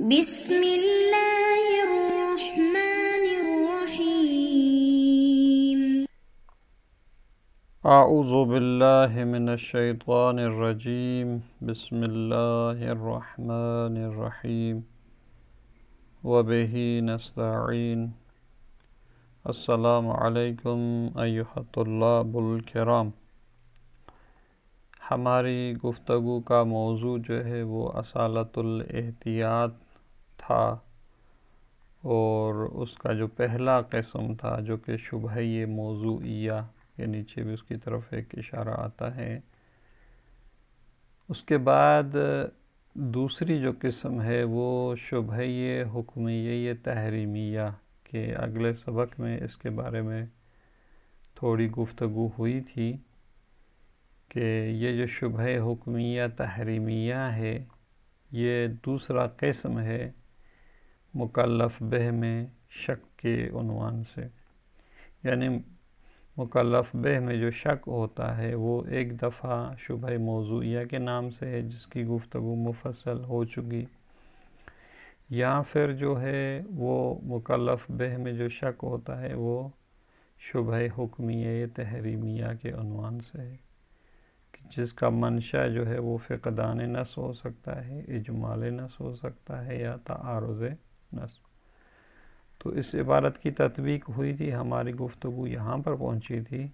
بسم اللہ الرحمن الرحیم اعوذ باللہ من الشیطان الرجیم بسم اللہ الرحمن الرحیم وبہ نستعین السلام علیکم ایھا الطلاب الکرام۔ ہماری گفتگو کا موضوع جو ہے وہ اصالۃ الاحتیاط تھا، اور اس کا جو پہلا قسم تھا جو کہ شبہہ موضوعیہ، یہ نیچے بھی اس کی طرف ایک اشارہ آتا ہے۔ اس کے بعد دوسری جو قسم ہے وہ شبہہ حکمیہ تحریمیہ، کہ اگلے سبق میں اس کے بارے میں تھوڑی گفتگو ہوئی تھی کہ یہ جو شبہہ حکمیہ تحریمیہ ہے یہ دوسرا قسم ہے مکلف بہ میں شک کے عنوان سے، یعنی مکلف بہ میں جو شک ہوتا ہے وہ ایک دفعہ شبہہ موضوعیہ کے نام سے ہے جس کی گفتگو مفصل ہو چکی، یا پھر جو ہے وہ مکلف بہ میں جو شک ہوتا ہے وہ شبہہ حکمیہ تحریمیہ کے عنوان سے ہے، جس کا منشا جو ہے وہ فقدان نص ہو سکتا ہے، اجمال نص ہو سکتا ہے، یا تعارض نص۔ تو اس عبارت کی تطبیق ہوئی تھی، ہماری گفتگو یہاں پر پہنچی تھی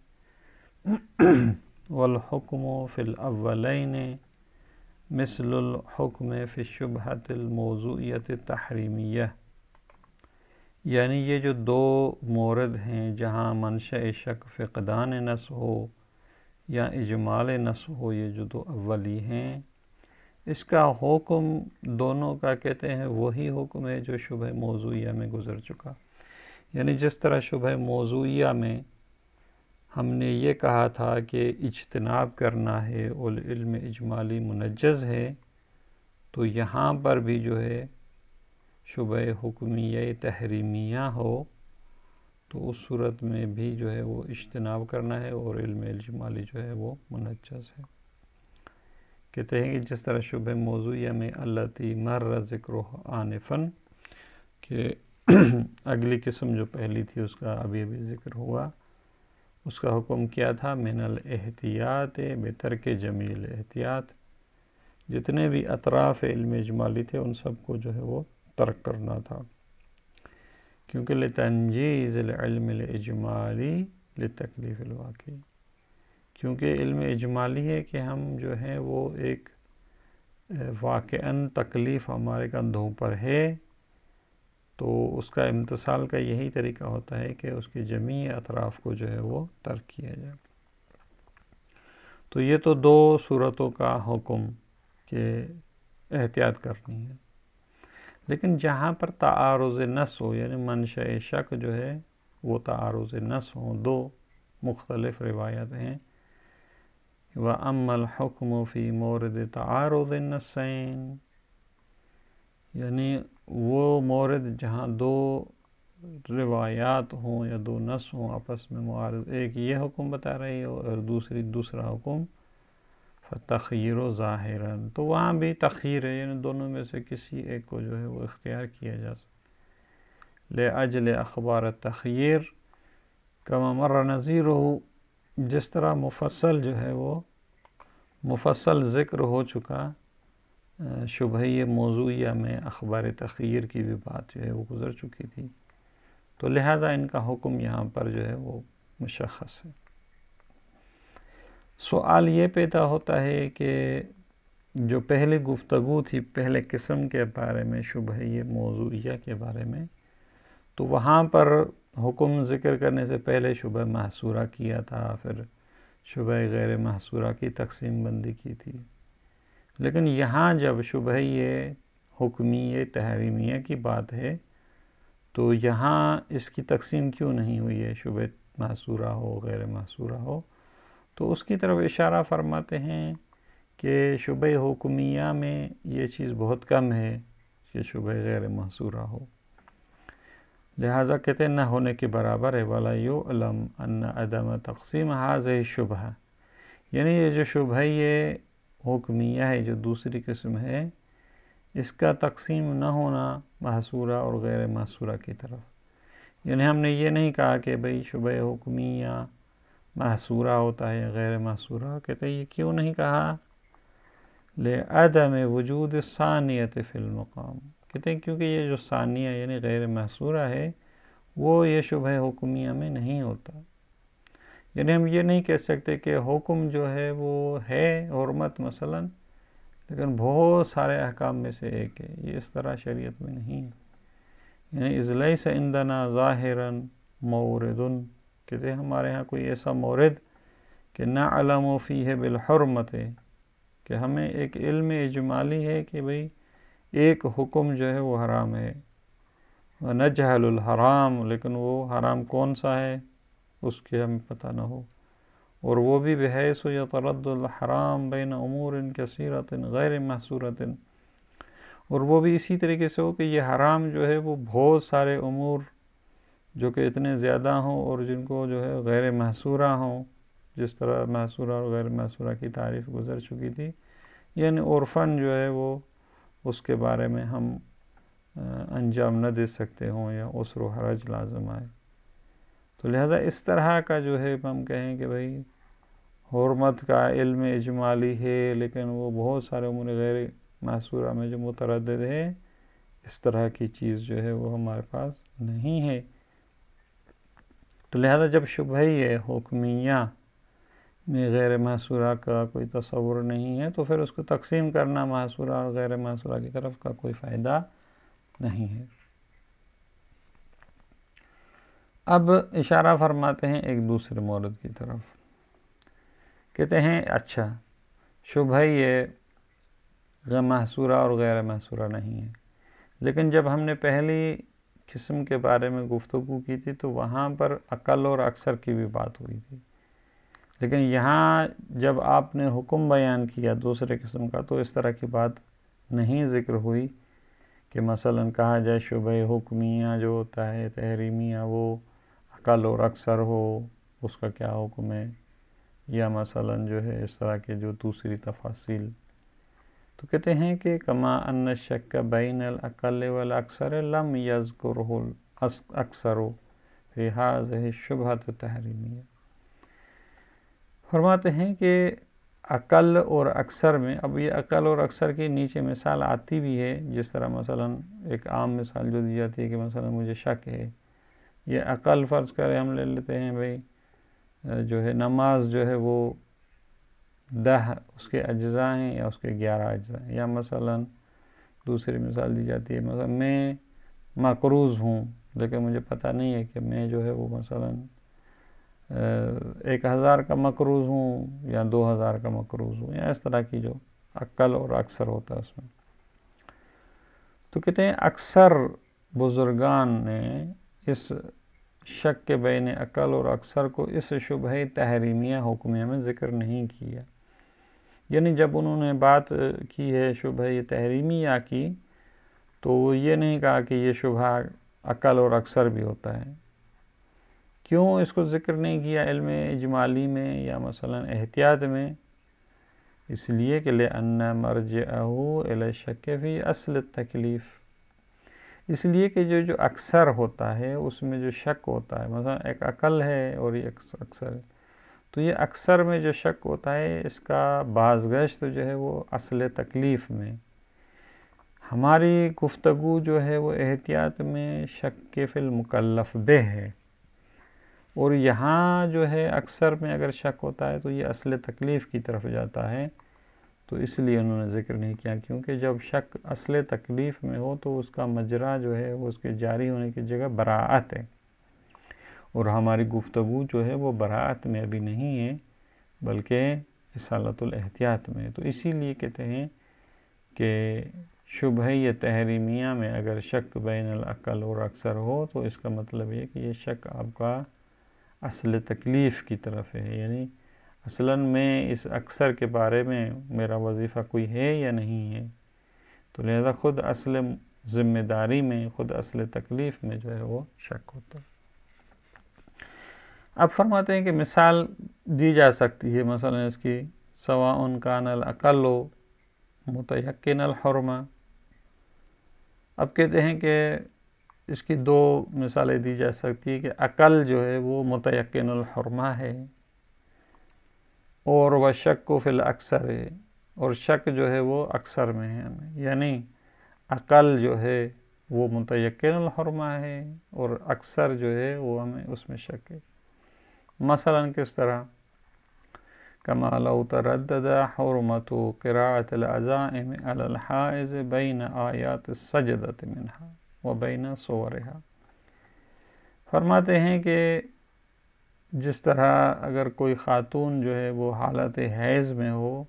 والحکم فی الاولین مثل الحکم فی الشبہۃ الموضوعیۃ التحریمیہ، یعنی یہ جو دو مورد ہیں جہاں منشأ شک فقدان نص ہو یا اجمال نص ہو، یہ جو دو اولی ہیں، اس کا حکم دونوں کا کہتے ہیں وہی حکم ہے جو شبہ موضوعیہ میں گزر چکا۔ یعنی جس طرح شبہ موضوعیہ میں ہم نے یہ کہا تھا کہ اجتناب کرنا ہے اور علم اجمالی منجز ہے، تو یہاں پر بھی جو ہے شبہ حکمیہ تحریمیہ ہو تو اس صورت میں بھی جو ہے وہ اجتناب کرنا ہے، اور علم اجمالی جو ہے وہ منجز ہے۔ کہتے ہیں کہ جس طرح شبہ موضوعیہ میں التی مر ذکرہ آنفاً، کہ اگلی قسم جو پہلی تھی اس کا ابھی ذکر ہوا، اس کا حکم کیا تھا من الاحتیاط بترک جمیع الاحتیاط، جتنے بھی اطراف علم اجمالی تھے ان سب کو جو ہے وہ ترک کرنا تھا، کیونکہ لتنجیز العلم الاجمالی لتکلیف الواقعی، کیونکہ علم اجمالی ہے کہ ہم جو ہے وہ ایک واقعاً تکلیف ہمارے کندھوں پر ہے، تو اس کا امتثال کا یہی طریقہ ہوتا ہے کہ اس کی جمیع اطراف کو جو ہے وہ ترک کیا جائے۔ تو یہ تو دو صورتوں کا حکم کہ احتیاط کرنی ہے، لیکن جہاں پر تعارض نص ہو، یعنی منشأ شک جو ہے وہ تعارض نص ہوں، دو مختلف روایت ہیں، وَأَمَّا الْحُكْمُ فِي مَوْرِدِ تَعَارُضِ النَّصَّيْنِ، یعنی وہ مورد جہاں دو روایات ہوں یا دو نص ہوں آپس میں معارض، ایک یہ حکم بتا رہی ہو اور دوسرا حکم فَتَخْيِيرُ ظَاهِرًا، تو وہاں بھی تخییر ہے، یعنی دونوں میں سے کسی ایک کو جو ہے وہ اختیار کیا جا سکتا۔ لِأَجْلِ اخبار التخییر کما مر نظیرہ، جس طرح مفصل جو ہے وہ مفصل ذکر ہو چکا شبہہ موضوعیہ میں، اخبار تخییر کی بھی بات جو ہے وہ گزر چکی تھی، تو لہذا ان کا حکم یہاں پر جو ہے وہ مشخص ہے۔ سوال یہ پیدا ہوتا ہے کہ جو پہلی گفتگو تھی پہلے قسم کے بارے میں، شبہہ موضوعیہ کے بارے میں، تو وہاں پر حکم ذکر کرنے سے پہلے شبہ محصورہ کیا تھا، پھر شبہ غیر محصورہ کی تقسیم بندی کی تھی، لیکن یہاں جب شبہہ حکمیہ تحریمیہ کی بات ہے تو یہاں اس کی تقسیم کیوں نہیں ہوئی ہے، شبہ محصورہ ہو غیر محصورہ ہو، تو اس کی طرف اشارہ فرماتے ہیں کہ شبہ حکمیہ میں یہ چیز بہت کم ہے کہ شبہ غیر محصورہ ہو، لہٰذا کہتے ہیں نہ ہونے کے برابر ہے۔ وَلَا يُعْلَمْ أَنَّ عَدَمَ تَقْسِيمَ هَذِهِ الشُّبْهَةِ، یعنی یہ جو شبہہ حکمیہ ہے جو دوسری قسم ہے، اس کا تقسیم نہ ہونا محصورہ اور غیر محصورہ کی طرف، یعنی ہم نے یہ نہیں کہا کہ بھئی شبہ حکمیہ محصورہ ہوتا ہے یا غیر محصورہ، کہتے ہیں یہ کیوں نہیں کہا؟ لعدم وجود ثانیۃ فی المقام، کہتے ہیں کیونکہ یہ جو ثانیہ یعنی غیر محصورہ ہے وہ یہ شبہ حکمیہ میں نہیں ہوتا، یعنی ہم یہ نہیں کہہ سکتے کہ حکم جو ہے وہ ہے حرمت مثلا لیکن بہت سارے احکام میں سے ایک ہے، یہ اس طرح شریعت میں نہیں ہے، یعنی اذ لیس عندنا ظاہرا مورد، کہتے ہیں ہمارے ہاں کوئی ایسا مورد کہ نعلم فیہ بالحرمت، کہ ہمیں ایک علم اجمالی ہے کہ بھئی ایک حکم جو ہے وہ حرام ہے، ونجہل الحرام، لیکن وہ حرام کون سا ہے اس کے ہمیں پتہ نہ ہو، اور وہ بھی بحیث یتردد الحرام بین امور کثیرۃ غیر محصورۃ، اور وہ بھی اسی طریقے سے ہو کہ یہ حرام جو ہے وہ بہت سارے امور جو کہ اتنے زیادہ ہوں اور جن کو جو ہے غیر محصورہ ہوں، جس طرح محصورہ اور غیر محصورہ کی تعریف گزر چکی تھی، یعنی عرفاً جو ہے وہ اس کے بارے میں ہم انجام نہ دے سکتے ہوں یا عسر و حرج لازم آئے، تو لہذا اس طرح کا جو ہے ہم کہیں کہ بھئی حرمت کا علم اجمالی ہے لیکن وہ بہت سارے امور غیر محصورہ میں جو متردد ہے، اس طرح کی چیز جو ہے وہ ہمارے پاس نہیں ہے، تو لہذا جب شبہ حکمیہ میں غیر محصورہ کا کوئی تصور نہیں ہے تو پھر اس کو تقسیم کرنا محصورہ اور غیر محصورہ کی طرف کا کوئی فائدہ نہیں ہے۔ اب اشارہ فرماتے ہیں ایک دوسرے مورد کی طرف، کہتے ہیں اچھا شبہ یہ محصورہ اور غیر محصورہ نہیں ہے، لیکن جب ہم نے پہلی قسم کے بارے میں گفتگو کی تھی تو وہاں پر اقل اور اکثر کی بھی بات ہوئی تھی، لیکن یہاں جب آپ نے حکم بیان کیا دوسرے قسم کا تو اس طرح کی بات نہیں ذکر ہوئی کہ مثلا کہا جائے شبہ حکمیہ جو ہوتا ہے تحریمیہ وہ اقل اور اکثر ہو، اس کا کیا حکم ہے، یا مثلا جو ہے اس طرح کے جو دوسری تفاصیل، تو کہتے ہیں کہ کما ان الشک بین الاقل والاکثر لم یذکرہ الاکثر فی ہذہ الشبہۃ التحریمیہ، فرماتے ہیں کہ اقل اور اکثر میں، اب یہ اقل اور اکثر کی نیچے مثال آتی بھی ہے، جس طرح مثلا ایک عام مثال جو دی جاتی ہے کہ مثلا مجھے شک ہے، یہ اقل فرض کرے ہم لے لیتے ہیں بھئی جو ہے نماز جو ہے وہ 10 اس کے اجزاء ہیں یا اس کے 11 اجزاء ہیں، یا مثلا دوسری مثال دی جاتی ہے مثلا میں مقروض ہوں لیکن مجھے پتہ نہیں ہے کہ میں جو ہے وہ مثلا 1000 کا مقروض ہوں یا 2000 کا مقروض ہوں، یا اس طرح کی جو اقل اور اکثر ہوتا ہے اس میں، تو کہتے ہیں اکثر بزرگان نے اس شک کے بین اقل اور اکثر کو اس شبہ تحریمیہ حکمیہ میں ذکر نہیں کیا، یعنی جب انہوں نے بات کی ہے شبہ تحریمیہ کی تو وہ یہ نہیں کہا کہ یہ شبہ اقل اور اکثر بھی ہوتا ہے، کیوں اس کو ذکر نہیں کیا علم اجمالی میں یا مثلا احتیاط میں؟ اس لیے کہ لأن مرجعہ الی الشک فی اصل التکلیف، اس لیے کہ جو اکثر ہوتا ہے اس میں جو شک ہوتا ہے، مثلا ایک اقل ہے اور یہ اکثر ہے، تو یہ اکثر میں جو شک ہوتا ہے اس کا بازگشت جو ہے وہ اصل تکلیف میں، ہماری گفتگو جو ہے وہ احتیاط میں شک کے فی المکلف بہ ہے، اور یہاں جو ہے اکثر میں اگر شک ہوتا ہے تو یہ اصل تکلیف کی طرف جاتا ہے، تو اس لیے انہوں نے ذکر نہیں کیا، کیونکہ جب شک اصل تکلیف میں ہو تو اس کا مجرا جو ہے وہ اس کے جاری ہونے کی جگہ براعت ہے، اور ہماری گفتگو جو ہے وہ براعت میں ابھی نہیں ہے بلکہ اصالۃ الاحتیاط میں، تو اسی لیے کہتے ہیں کہ شبہ تحریمیہ میں اگر شک بین الاقل اور اکثر ہو تو اس کا مطلب یہ کہ یہ شک آپ کا اصل تکلیف کی طرف ہے، یعنی اصلاً میں اس اکثر کے بارے میں میرا وظیفہ کوئی ہے یا نہیں ہے، تو لہذا خود اصل ذمہ داری میں، خود اصل تکلیف میں جو ہے وہ شک ہوتا ہے۔ اب فرماتے ہیں کہ مثال دی جا سکتی ہے مثلا اس کی سواء کان الاقل متیقن الحرمہ، اب کہتے ہیں کہ اس کی دو مثالیں دی جا سکتی ہے کہ عقل جو ہے وہ متیقن الحرمہ ہے، اور وہ شک فی الاکثر ہے، اور شک جو ہے وہ اکثر میں ہے ہمیں، یعنی عقل جو ہے وہ متیقن الحرمہ ہے اور اکثر جو ہے وہ ہمیں اس میں شک ہے۔ مثلا کس طرح؟ کما لو تردد حرمت قراءة العزائم علی الحائض بین آیات السجدۃ منہا و بین صورها۔ فرماتے ہیں کہ جس طرح اگر کوئی خاتون جو ہے وہ حالت حیض میں ہو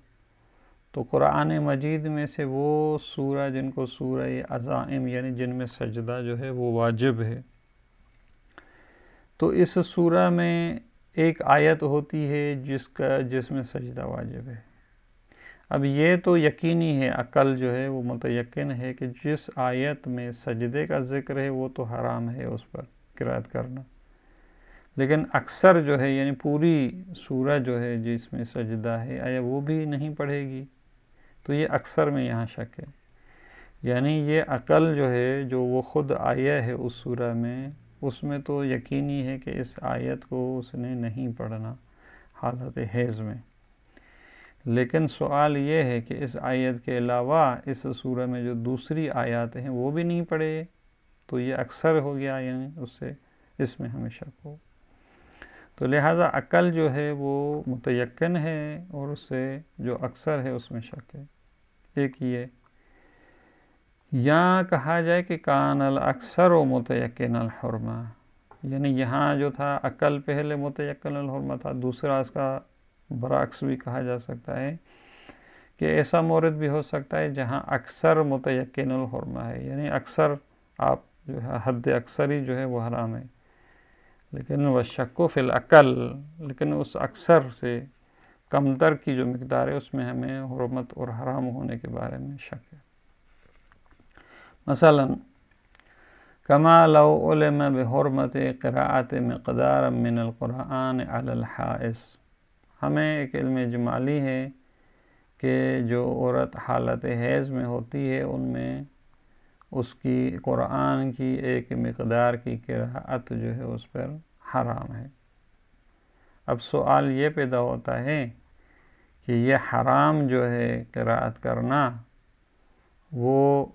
تو قرآن مجید میں سے وہ سورہ جن کو سورہ عزائم یعنی جن میں سجدہ جو ہے وہ واجب ہے، تو اس سورہ میں ایک آیت ہوتی ہے جس میں سجدہ واجب ہے۔ اب یہ تو یقینی ہے، عقل جو ہے وہ متیقن ہے کہ جس آیت میں سجدے کا ذکر ہے وہ تو حرام ہے اس پر قرأت کرنا، لیکن اکثر جو ہے یعنی پوری سورہ جو ہے جس میں سجدہ ہے آیا وہ بھی نہیں پڑھے گی، تو یہ اکثر میں یہاں شک ہے۔ یعنی یہ عقل جو ہے جو وہ خود آیا ہے اس سورہ میں، اس میں تو یقینی ہے کہ اس آیت کو اس نے نہیں پڑھنا حالت حیض میں، لیکن سوال یہ ہے کہ اس آیت کے علاوہ اس سورہ میں جو دوسری آیات ہیں وہ بھی نہیں پڑھے، تو یہ اکثر ہو گیا، یعنی اس میں ہمیں شک ہو۔ تو لہٰذا عقل جو ہے وہ متیقن ہے اور اس سے جو اکثر ہے اس میں شک ہے۔ ایک یہ یا کہا جائے کہ کان الاکثر و متیقن الحرمہ، یعنی یہاں جو تھا عقل پہلے متیقن الحرمہ تھا، دوسرا اس کا برعکس بھی کہا جا سکتا ہے کہ ایسا مورد بھی ہو سکتا ہے جہاں اکثر متیقن الحرمہ ہے، یعنی اکثر آپ جو ہے حد اکثری جو ہے وہ حرام ہے، لیکن وہ شک فی العقل، لیکن اس اکثر سے کمتر کی جو مقدار ہے اس میں ہمیں حرمت اور حرام ہونے کے بارے میں شک ہے۔ مثلا کما لو علم بحرمت قراءت مقدار من القرآن علی الحائض، ہمیں ایک علم اجمالی ہے کہ جو عورت حالت حیض میں ہوتی ہے ان میں اس کی قرآن کی ایک مقدار کی قراءت جو ہے اس پر حرام ہے۔ اب سوال یہ پیدا ہوتا ہے کہ یہ حرام جو ہے قراءت کرنا وہ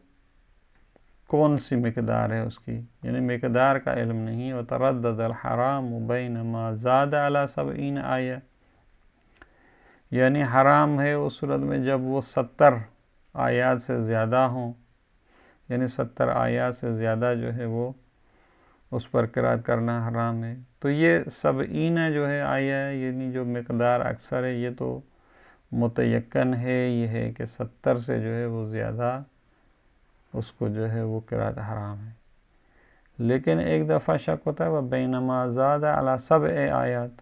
کون سی مقدار ہے اس کی، یعنی مقدار کا علم نہیں، وتردد الحرام بین ما زاد علی 70 آیہ، یعنی حرام ہے اس صورت میں جب وہ 70 آیات سے زیادہ ہوں، یعنی 70 آیات سے زیادہ جو ہے وہ اس پر قرأت کرنا حرام ہے۔ تو یہ 70 جو ہے آیہ یعنی جو مقدار اکثر ہے یہ تو متیقن ہے، یہ ہے کہ 70 سے جو ہے وہ زیادہ اس کو جو ہے وہ قرأت حرام ہے، لیکن ایک دفعہ شک ہوتا ہے وہ بینما زاد علی 7 آیات،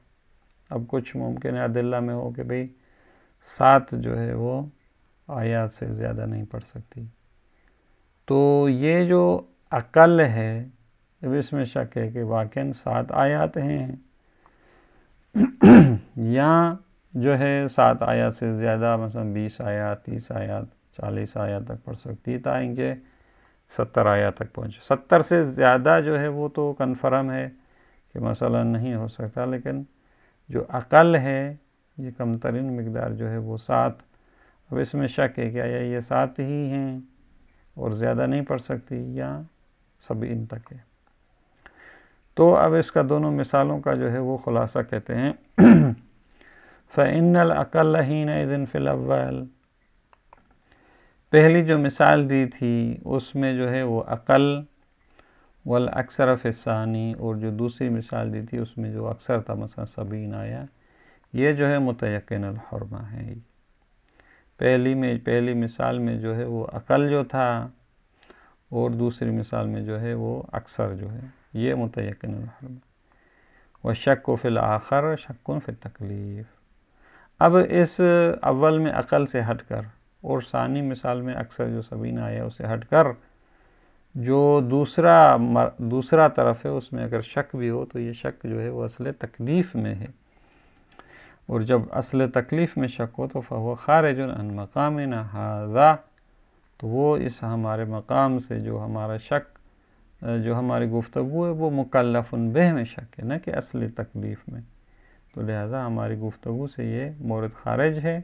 اب کچھ ممکن ہے ادلہ میں ہو کہ بھئی 7 جو ہے وہ آیات سے زیادہ نہیں پڑھ سکتی، تو یہ جو عقل ہے اب اس میں شک ہے کہ واقعاً 7 آیات ہیں یا جو ہے 7 آیات سے زیادہ، مثلا 20 آیات 30 آیات 40 آیات تک پڑھ سکتی تاکہ کہ 70 آیات تک پہنچے۔ 70 سے زیادہ جو ہے وہ تو کنفرم ہے کہ مثلا نہیں ہو سکتا، لیکن جو عقل ہے یہ کم ترین مقدار جو ہے وہ 7، اب اس میں شک ہے کہ آیا یہ 7 ہی ہیں اور زیادہ نہیں پڑھ سکتی یا 70 تک ہے۔ تو اب اس کا دونوں مثالوں کا جو ہے وہ خلاصہ کہتے ہیں فَإِنَّ الْعَقَلَّ حِينَئِذٍ فِي الْأَوَّلِ، پہلی جو مثال دی تھی اس میں جو ہے وہ عقل، والأکثر فی الثانی، اور جو دوسری مثال دی تھی اس میں جو اکثر تھا مثلا 70 آیا، یہ جو ہے متیقن الحرمہ ہے۔ پہلی مثال میں جو ہے وہ عقل جو تھا اور دوسری مثال میں جو ہے وہ اکثر جو ہے یہ متیقن الحرمہ۔ وَالشَّكُّ فِي الْآخَرِ شَكٌّ فِي التَّكْلِيفِ، اب اس اول میں عقل سے ہٹ کر اور ثانی مثال میں اکثر جو 70 آیا اسے ہٹ کر جو دوسرا طرف ہے اس میں اگر شک بھی ہو تو یہ شک جو ہے وہ اصل تکلیف میں ہے، اور جب اصل تکلیف میں شک ہو تو فَهُوَ خَارِجٌ عَنْ مَقَامِنَا هَذَا، تو وہ اس ہمارے مقام سے جو ہمارا شک، جو ہماری گفتگو ہے وہ مکلف بہ میں شک ہے، نہ کہ اصلی تکلیف میں، تو لہذا ہماری گفتگو سے یہ مورد خارج ہے۔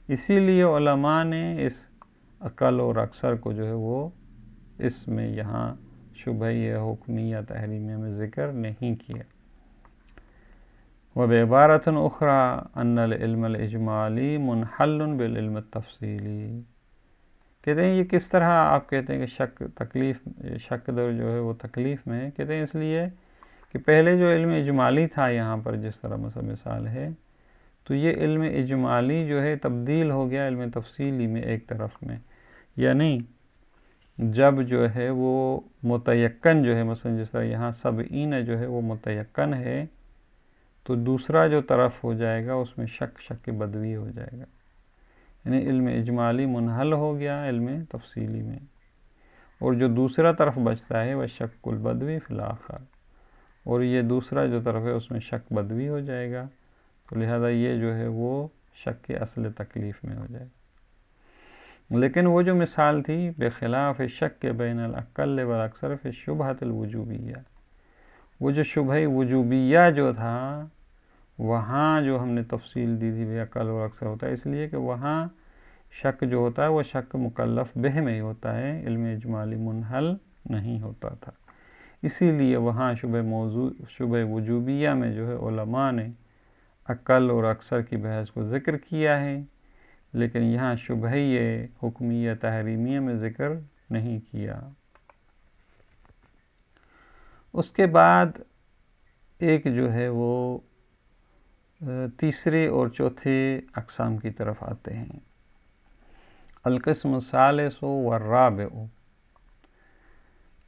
اسی لیے علماء نے اس عقل اور اکثر کو جو ہے وہ اس میں یہاں شبہ حکمیہ تحریمیہ میں ذکر نہیں کیا۔ وبعبارۃ اخرى ان العلم الاجمالی منحل بالعلم التفصیلی، کہتے ہیں یہ کس طرح آپ کہتے ہیں کہ شک در جو ہے وہ تکلیف میں ہے، کہتے ہیں اس لیے کہ پہلے جو علم اجمالی تھا یہاں پر جس طرح مثال ہے، تو یہ علم اجمالی جو ہے تبدیل ہو گیا علم تفصیلی میں ایک طرف میں، یعنی جب جو ہے وہ متیقن جو ہے مثلا جس طرح یہاں سبعین جو ہے وہ متیقن ہے، تو دوسرا جو طرف ہو جائے گا اس میں شک بدوی ہو جائے گا، یعنی علم اجمالی منحل ہو گیا علم تفصیلی میں، اور جو دوسرا طرف بچتا ہے وہ شک البدوی فی الآخر، اور یہ دوسرا جو طرف ہے اس میں شک بدوی ہو جائے گا، تو لہذا یہ جو ہے وہ شک کے اصل تکلیف میں ہو جائے گا۔ لیکن وہ جو مثال تھی بخلاف شک بین الاقل والاکثر فی الشبہۃ الوجوبیہ، وہ جو شبہ وجوبیہ جو تھا وہاں جو ہم نے تفصیل دی تھی اقل اور اکثر ہوتا ہے، اس لیے کہ وہاں شک جو ہوتا ہے وہ شک مکلف بہ میں ہی ہوتا ہے، علم اجمالی منحل نہیں ہوتا تھا، اسی لیے وہاں شبہ وجوبیہ میں جو ہے علماء نے اقل اور اکثر کی بحث کو ذکر کیا ہے، لیکن یہاں شبہ حکمیہ تحریمیہ میں ذکر نہیں کیا۔ اس کے بعد ایک جو ہے وہ تیسرے اور چوتھے اقسام کی طرف آتے ہیں۔ القسم الثالث والرابع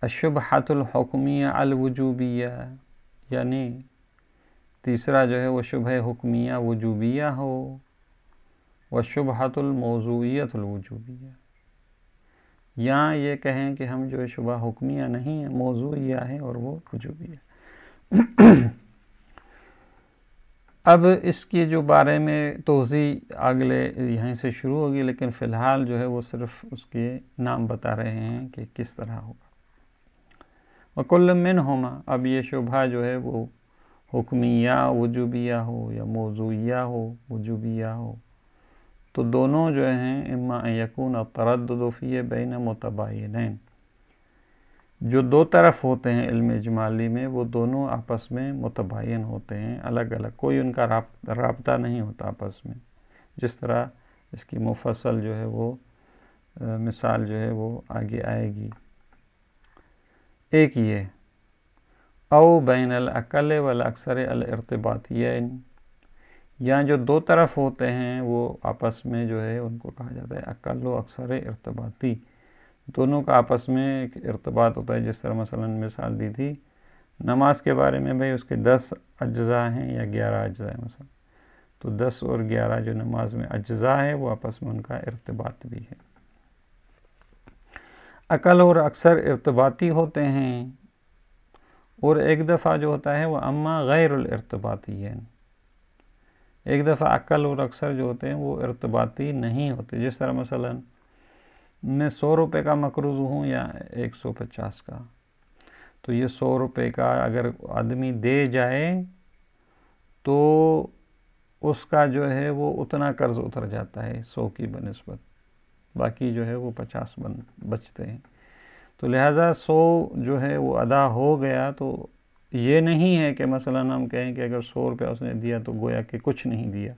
الشبہۃ الحکمیہ الوجوبیہ، یعنی تیسرا جو ہے وہ شبہ حکمیہ وجوبیہ ہو، والشبہۃ الموضوعیۃ الوجوبیہ، یا یہ کہیں کہ ہم جو شبہ حکمیہ نہیں ہیں موضوعیہ ہیں اور وہ وجوبیہ۔ اب اس کی جو بارے میں توضیح اگلے یہیں سے شروع ہوگی، لیکن فی الحال جو ہے وہ صرف اس کے نام بتا رہے ہیں کہ کس طرح ہوگا۔ وَكُلٌّ مِّنْهُمَا، اب یہ شبہ جو ہے وہ حکمیہ وجوبیہ ہو یا موضوعیہ ہو وجوبیہ ہو، تو دونوں جو ہیں اما ان یکون التردد فیہ بین متباینین، جو دو طرف ہوتے ہیں علم اجمالی میں وہ دونوں آپس میں متباین ہوتے ہیں، الگ الگ، کوئی ان کا رابطہ نہیں ہوتا آپس میں، جس طرح اس کی مفصل جو ہے وہ مثال جو ہے وہ آگے آئے گی۔ ایک یہ او بین الاقل والاکثر الارتباطیین، یا جو دو طرف ہوتے ہیں وہ آپس میں جو ہے ان کو کہا جاتا ہے اقل و اکثر ارتباطی، دونوں کا آپس میں ایک ارتباط ہوتا ہے، جس طرح مثلا مثال دی تھی نماز کے بارے میں، بھئی اس کے 10 اجزاء ہیں یا 11 اجزاء ہیں مثلا، تو 10 اور 11 جو نماز میں اجزاء ہے وہ آپس میں ان کا ارتباط بھی ہے۔ اقل اور اکثر ارتباطی ہوتے ہیں، اور ایک دفعہ جو ہوتا ہے وہ اما غیر الارتباطیین، ایک دفعہ اقل اور اکثر جو ہوتے ہیں وہ ارتباطی نہیں ہوتے، جس طرح مثلا میں 100 روپے کا مقروض ہوں یا 150 کا، تو یہ 100 روپے کا اگر آدمی دے جائے تو اس کا جو ہے وہ اتنا قرض اتر جاتا ہے 100 کی بنسبت، باقی جو ہے وہ 50 بچتے ہیں، تو لہٰذا 100 جو ہے وہ ادا ہو گیا، تو یہ نہیں ہے کہ مثلا ہم کہیں کہ اگر 100 روپے اس نے دیا تو گویا کہ کچھ نہیں دیا،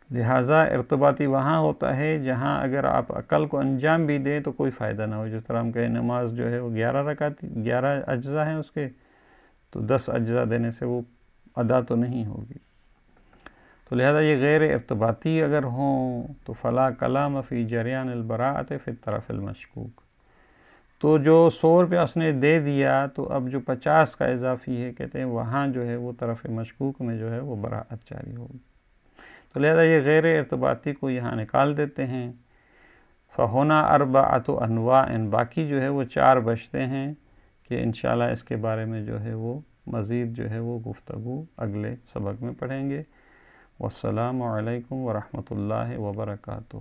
لہٰذا ارتباطی وہاں ہوتا ہے جہاں اگر آپ عقل کو انجام بھی دیں تو کوئی فائدہ نہ ہو، جس طرح ہم کہیں نماز جو ہے وہ 11 اجزاء ہیں اس کے، تو 10 اجزاء دینے سے وہ ادا تو نہیں ہوگی، تو لہذا یہ غیر ارتباطی اگر ہوں تو فلا کلام فی جریان البراءۃ فی الطرف المشکوک، تو جو 100 روپے اس نے دے دیا تو اب جو 50 کا اضافی ہے کہتے ہیں وہاں جو ہے وہ طرف مشکوک میں جو ہے وہ براءت جاری ہوگی، تو لہذا یہ غیر ارتباطی کو یہاں نکال دیتے ہیں۔ فہنا اربعۃ انواع، باقی جو ہے وہ 4 بچتے ہیں کہ انشاءاللہ اس کے بارے میں جو ہے وہ مزید جو ہے وہ گفتگو اگلے سبق میں پڑھیں گے۔ والسلام علیکم ورحمۃ اللہ وبرکاتہ۔